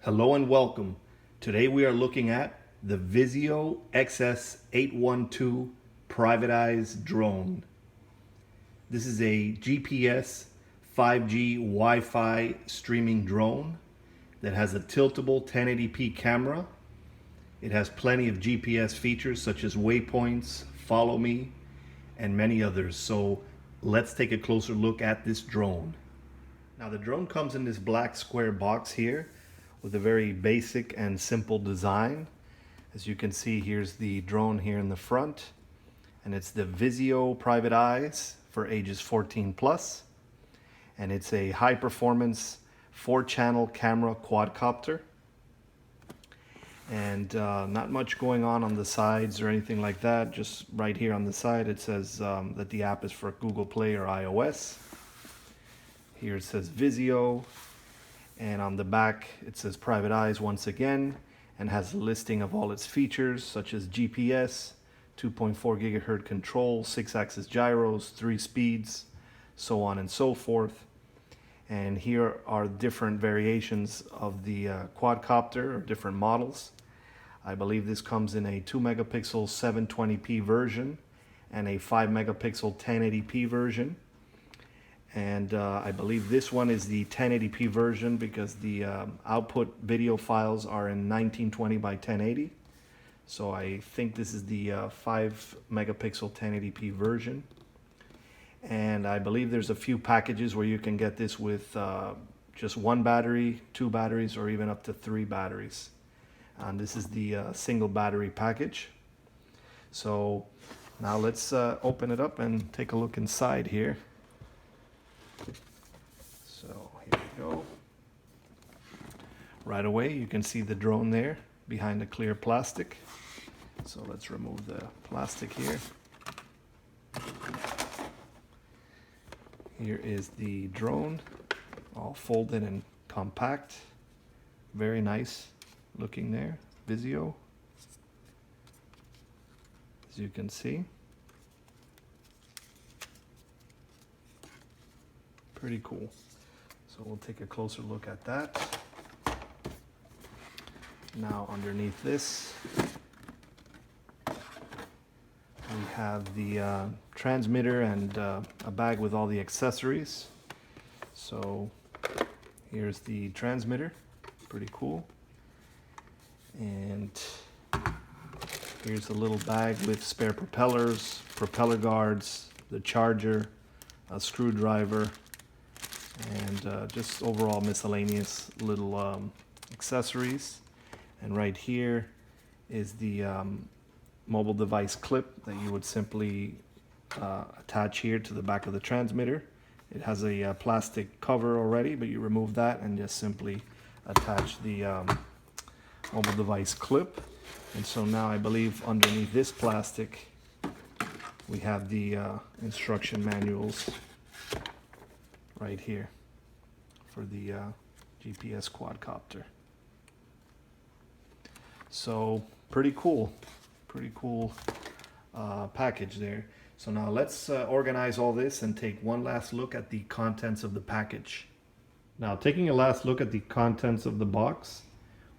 Hello and welcome. Today we are looking at the Visuo XS812 privatized drone. This is a GPS 5G Wi-Fi streaming drone that has a tiltable 1080p camera. It has plenty of GPS features such as waypoints, follow me, and many others. So let's take a closer look at this drone. Now the drone comes in this black square box here with a very basic and simple design. As you can see, here's the drone here in the front, and it's the Visuo Private Eyes for ages 14 plus, and it's a high performance 4-channel camera quadcopter, and not much going on the sides or anything like that. Just right here on the side it says that the app is for Google Play or iOS. Here it says Visuo, and on the back it says Private Eyes once again, and has a listing of all its features such as GPS, 2.4 gigahertz control, 6-axis gyros, 3 speeds, so on and so forth. And here are different variations of the quadcopter, or different models. I believe this comes in a 2 megapixel 720p version and a 5 megapixel 1080p version. And I believe this one is the 1080p version because the output video files are in 1920 by 1080. So I think this is the 5 megapixel 1080p version. And I believe there's a few packages where you can get this with just 1 battery, 2 batteries, or even up to 3 batteries. And this is the single battery package. So now let's open it up and take a look inside here. So here we go. Right away you can see the drone there behind the clear plastic. So let's remove the plastic here. Here is the drone, all folded and compact. Very nice looking there, Visuo, as you can see. Pretty cool. So we'll take a closer look at that. Now underneath this, we have the transmitter and a bag with all the accessories. So here's the transmitter, pretty cool. And here's a little bag with spare propellers, propeller guards, the charger, a screwdriver, and just overall miscellaneous little accessories. And right here is the mobile device clip that you would simply attach here to the back of the transmitter. It has a plastic cover already, but you remove that and just simply attach the mobile device clip. And so now I believe underneath this plastic we have the instruction manuals right here for the GPS quadcopter. So pretty cool package there. So now let's organize all this and take one last look at the contents of the package. Now, taking a last look at the contents of the box,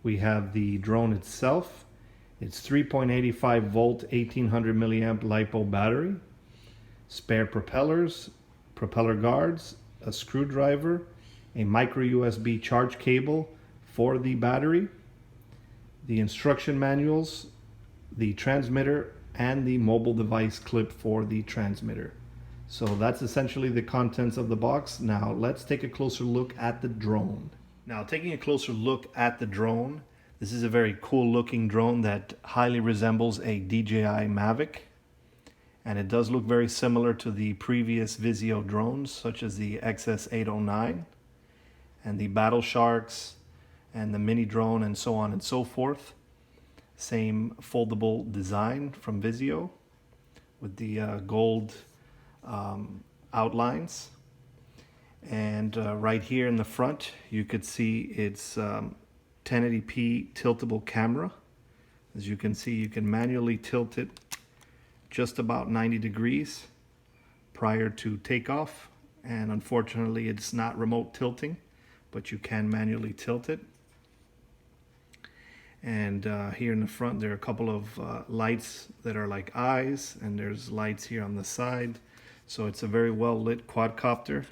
we have the drone itself. It's 3.85 volt 1800 milliamp LiPo battery, spare propellers, propeller guards, a screwdriver, a micro USB charge cable for the battery, the instruction manuals, the transmitter, and the mobile device clip for the transmitter. So that's essentially the contents of the box. Now let's take a closer look at the drone. Now, taking a closer look at the drone, this is a very cool looking drone that highly resembles a DJI Mavic. And it does look very similar to the previous Visuo drones, such as the XS809 and the Battle Sharks and the mini drone and so on and so forth. Same foldable design from Visuo with the gold outlines. And right here in the front you could see its 1080p tiltable camera. As you can see, you can manually tilt it just about 90 degrees prior to takeoff, and unfortunately it's not remote tilting, but you can manually tilt it. And here in the front there are a couple of lights that are like eyes, and there's lights here on the side. So it's a very well lit quadcopter,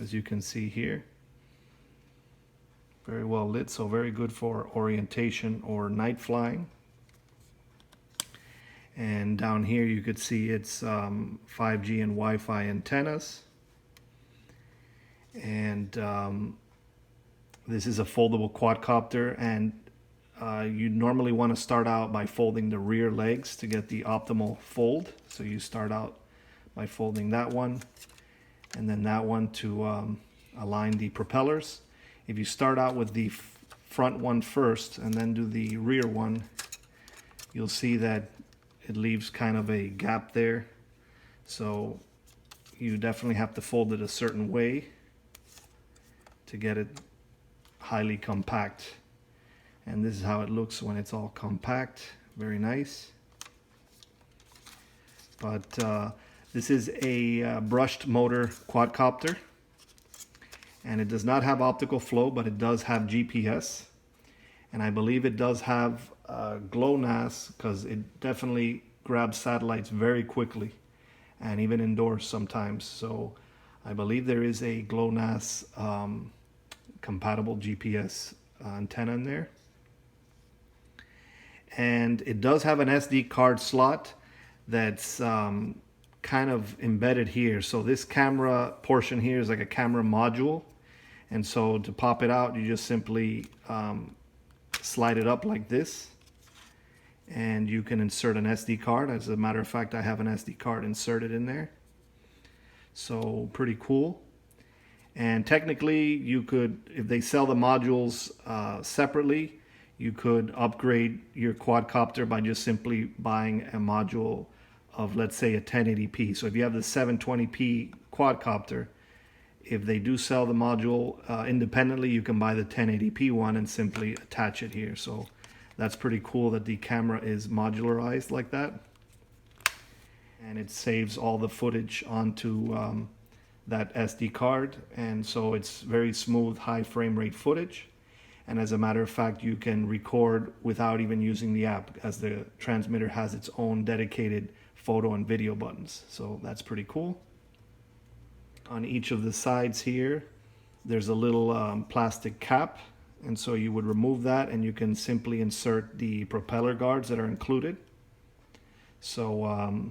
as you can see here. Very well lit, so very good for orientation or night flying. And down here you could see it's 5G and Wi-Fi antennas. And this is a foldable quadcopter, and you normally want to start out by folding the rear legs to get the optimal fold. So you start out by folding that one, and then that one to align the propellers. If you start out with the front one first and then do the rear one, you'll see that it leaves kind of a gap there. So you definitely have to fold it a certain way to get it highly compact. And this is how it looks when it's all compact. Very nice. But this is a brushed motor quadcopter, and it does not have optical flow, but it does have GPS. And I believe it does have GLONASS, because it definitely grabs satellites very quickly, and even indoors sometimes. So I believe there is a GLONASS compatible GPS antenna in there. And it does have an SD card slot that's kind of embedded here. So this camera portion here is like a camera module. And so to pop it out, you just simply slide it up like this. And you can insert an SD card. As a matter of fact, I have an SD card inserted in there. So pretty cool. And technically, you could, if they sell the modules separately, you could upgrade your quadcopter by just simply buying a module of, let's say, a 1080p. So if you have the 720p quadcopter, if they do sell the module independently, you can buy the 1080p one and simply attach it here. So that's pretty cool that the camera is modularized like that. And it saves all the footage onto that SD card. And so it's very smooth, high frame rate footage. And as a matter of fact, you can record without even using the app, as the transmitter has its own dedicated photo and video buttons. So that's pretty cool. On each of the sides here, there's a little plastic cap. And so you would remove that, and you can simply insert the propeller guards that are included. So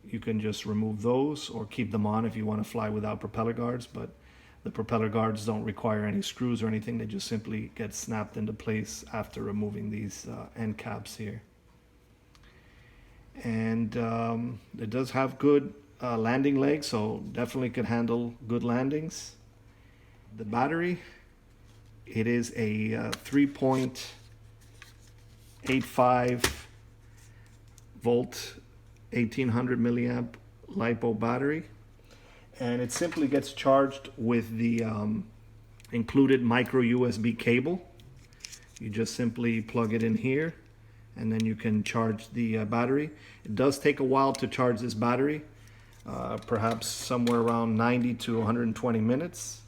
you can just remove those or keep them on if you want to fly without propeller guards. But the propeller guards don't require any screws or anything. They just simply get snapped into place after removing these end caps here. And it does have good landing legs, so definitely could handle good landings. The battery, it is a 3.85 volt 1800 milliamp LiPo battery. And it simply gets charged with the included micro USB cable. You just simply plug it in here, and then you can charge the battery. It does take a while to charge this battery, perhaps somewhere around 90 to 120 minutes.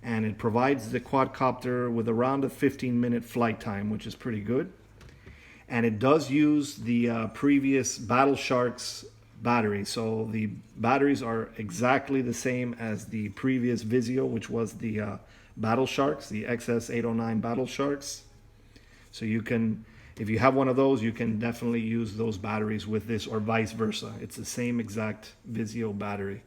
And it provides the quadcopter with around a 15-minute flight time, which is pretty good. And it does use the previous Battle Shark's battery. So the batteries are exactly the same as the previous Visuo, which was the Battle Sharks, the XS809 Battle Sharks. So you can, if you have one of those, you can definitely use those batteries with this, or vice versa. It's the same exact Visuo battery.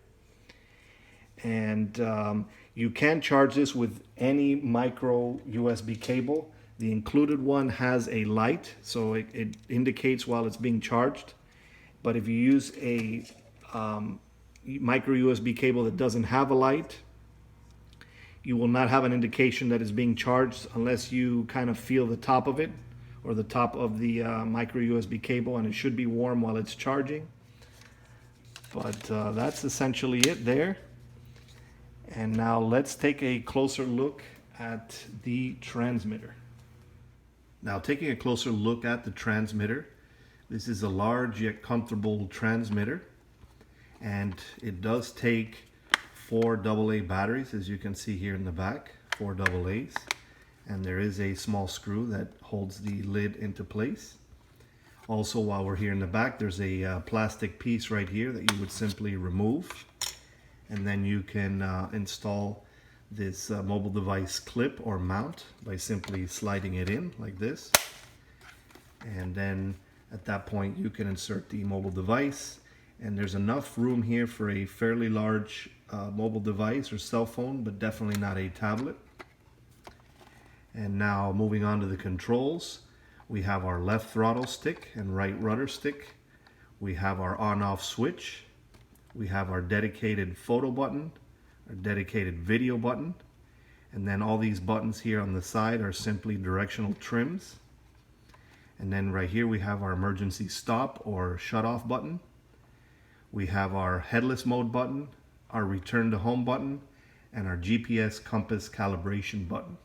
And you can charge this with any micro USB cable. The included one has a light, so it indicates while it's being charged. But if you use a micro USB cable that doesn't have a light, you will not have an indication that it's being charged unless you kind of feel the top of it, or the top of the micro USB cable, and it should be warm while it's charging. But that's essentially it there. And now let's take a closer look at the transmitter. Now, taking a closer look at the transmitter, this is a large yet comfortable transmitter, and it does take 4 AA batteries, as you can see here in the back, 4 AA's. and there is a small screw that holds the lid into place. Also, while we're here in the back, there's a plastic piece right here that you would simply remove, and then you can install this mobile device clip or mount by simply sliding it in like this. And then at that point you can insert the mobile device, and there's enough room here for a fairly large mobile device or cell phone, but definitely not a tablet. And now moving on to the controls, we have our left throttle stick and right rudder stick. We have our on-off switch. We have our dedicated photo button, our dedicated video button, and then all these buttons here on the side are simply directional trims. And then right here we have our emergency stop or shut off button. We have our headless mode button, our return to home button, and our GPS compass calibration button.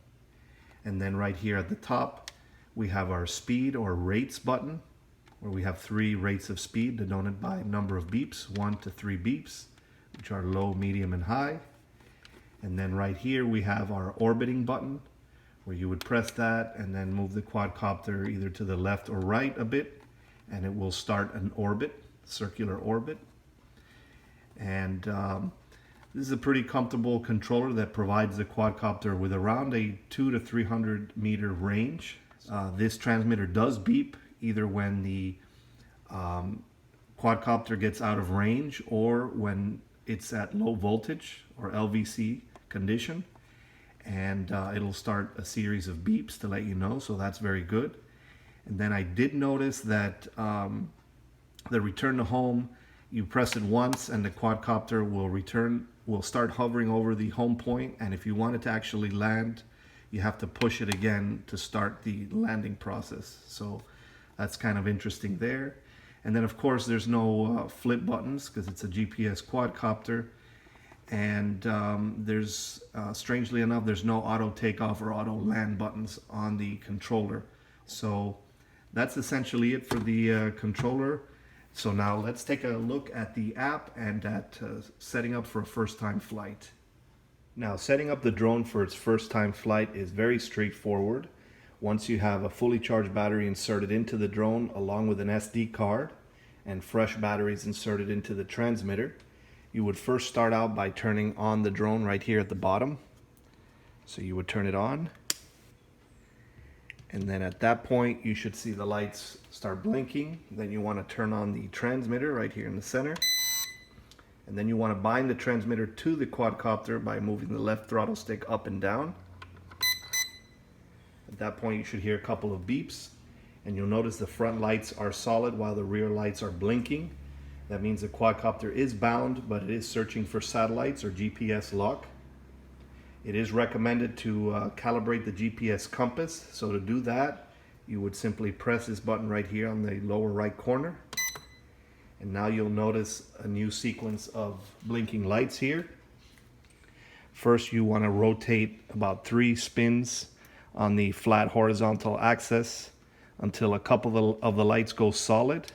And then right here at the top we have our speed or rates button, where we have 3 rates of speed denoted by number of beeps, 1 to 3 beeps, which are low, medium, and high. And then right here we have our orbiting button, where you would press that and then move the quadcopter either to the left or right a bit, and it will start an orbit, circular orbit. And this is a pretty comfortable controller that provides the quadcopter with around a 200 to 300 meter range. This transmitter does beep either when the quadcopter gets out of range or when it's at low voltage or LVC condition, and it'll start a series of beeps to let you know, so that's very good. And then I did notice that the return to home, you press it once and the quadcopter will start hovering over the home point, and if you want it to actually land, you have to push it again to start the landing process. So that's kind of interesting there. And then of course there's no flip buttons because it's a GPS quadcopter, and there's strangely enough there's no auto takeoff or auto land buttons on the controller. So that's essentially it for the controller. So now let's take a look at the app and at setting up for a first-time flight. Now, setting up the drone for its first-time flight is very straightforward. Once you have a fully charged battery inserted into the drone along with an SD card and fresh batteries inserted into the transmitter, you would first start out by turning on the drone right here at the bottom. So you would turn it on, and then at that point you should see the lights start blinking. Then you want to turn on the transmitter right here in the center, and then you want to bind the transmitter to the quadcopter by moving the left throttle stick up and down. At that point you should hear a couple of beeps, and you'll notice the front lights are solid while the rear lights are blinking. That means the quadcopter is bound, but it is searching for satellites or GPS lock. It is recommended to calibrate the GPS compass. So to do that, you would simply press this button right here on the lower right corner. And now you'll notice a new sequence of blinking lights here. First, you want to rotate about 3 spins on the flat horizontal axis until a couple of the lights go solid.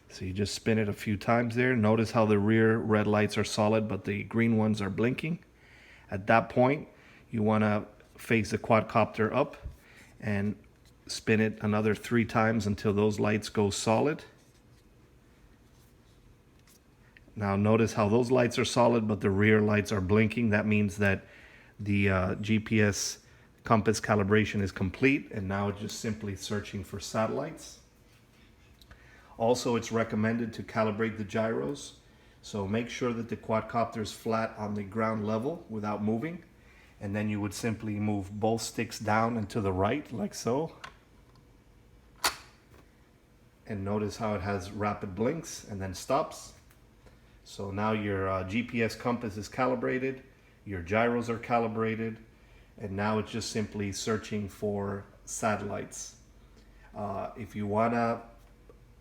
So you just spin it a few times there. Notice how the rear red lights are solid, but the green ones are blinking. At that point, you want to face the quadcopter up and spin it another 3 times until those lights go solid. Now notice how those lights are solid, but the rear lights are blinking. That means that the GPS compass calibration is complete, and now it's just simply searching for satellites. Also, it's recommended to calibrate the gyros. So make sure that the quadcopter is flat on the ground level without moving. And then you would simply move both sticks down and to the right, like so. And notice how it has rapid blinks and then stops. So now your GPS compass is calibrated, your gyros are calibrated, and now it's just simply searching for satellites. If you want to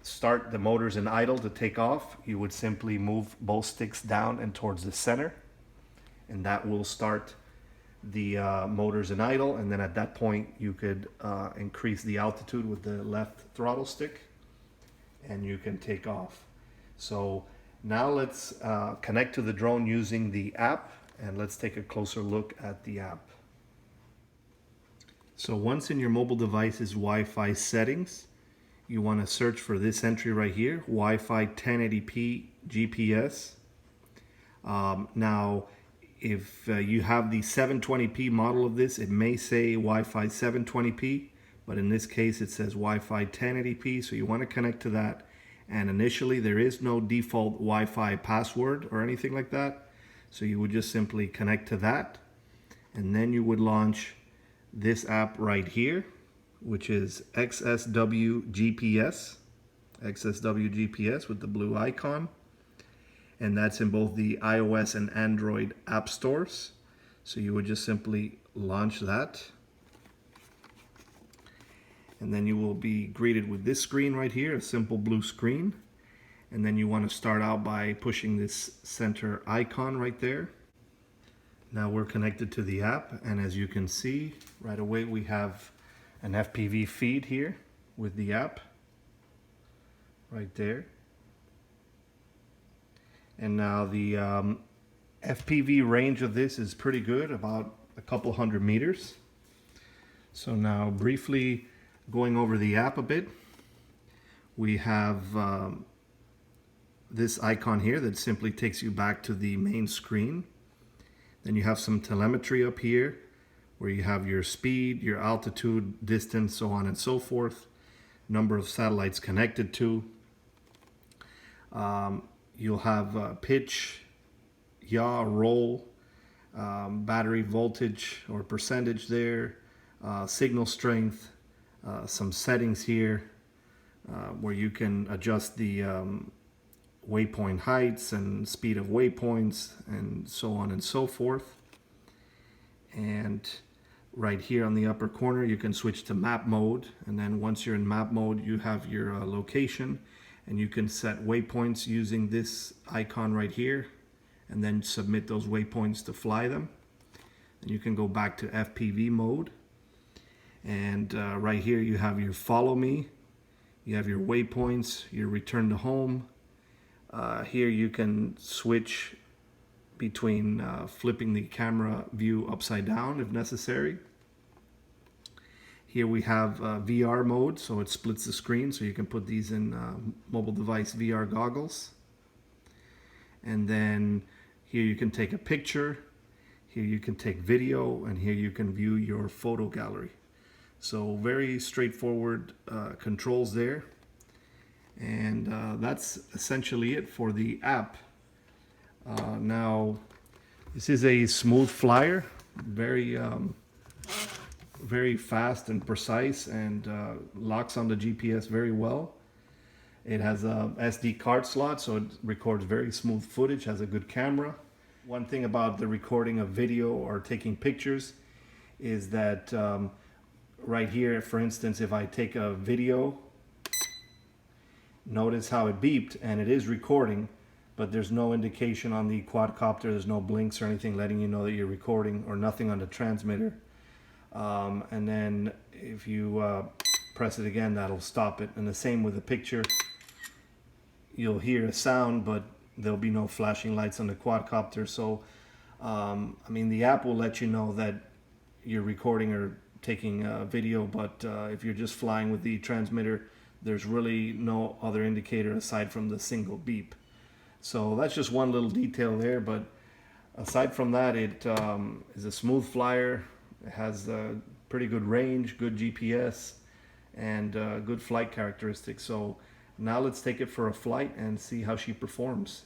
start the motors in idle to take off, you would simply move both sticks down and towards the center, and that will start the motors in idle. And then at that point you could increase the altitude with the left throttle stick and you can take off. So now let's connect to the drone using the app, and let's take a closer look at the app. So once in your mobile device's Wi-Fi settings, you want to search for this entry right here, Wi-Fi 1080p GPS. Now, if you have the 720p model of this, it may say Wi-Fi 720p, but in this case it says Wi-Fi 1080p, so you want to connect to that. And initially there is no default Wi-Fi password or anything like that, so you would just simply connect to that, and then you would launch this app right here, which is XSW GPS, XSW GPS with the blue icon. And that's in both the iOS and Android app stores. So you would just simply launch that. And then you will be greeted with this screen right here, a simple blue screen. And then you want to start out by pushing this center icon right there. Now we're connected to the app, and as you can see, right away we have an FPV feed here with the app right there. And now the FPV range of this is pretty good, about a couple hundred meters. So now briefly going over the app a bit, we have this icon here that simply takes you back to the main screen. Then you have some telemetry up here where you have your speed, your altitude, distance, so on and so forth, number of satellites connected to. You'll have pitch, yaw, roll, battery voltage or percentage there, signal strength, some settings here where you can adjust the waypoint heights and speed of waypoints and so on and so forth. And right here on the upper corner you can switch to map mode, and then once you're in map mode you have your location, and you can set waypoints using this icon right here and then submit those waypoints to fly them. And you can go back to FPV mode, and right here you have your follow me, you have your waypoints, your return to home. Here you can switch between flipping the camera view upside down if necessary. Here we have VR mode, so it splits the screen, so you can put these in mobile device VR goggles. And then here you can take a picture, here you can take video, and here you can view your photo gallery. So very straightforward controls there. And that's essentially it for the app. Now, this is a smooth flyer, very fast and precise, and locks on the GPS very well. It has a SD card slot, so it records very smooth footage, has a good camera. One thing about the recording of video or taking pictures is that right here, for instance, if I take a video, notice how it beeped, and it is recording, but there's no indication on the quadcopter, there's no blinks or anything letting you know that you're recording, or nothing on the transmitter. And then if you press it again, that'll stop it. And the same with the picture. You'll hear a sound, but there'll be no flashing lights on the quadcopter. So, I mean, the app will let you know that you're recording or taking a video, but if you're just flying with the transmitter, there's really no other indicator aside from the single beep. So that's just one little detail there, but aside from that, it is a smooth flyer. It has a pretty good range, good GPS, and good flight characteristics. So now let's take it for a flight and see how she performs.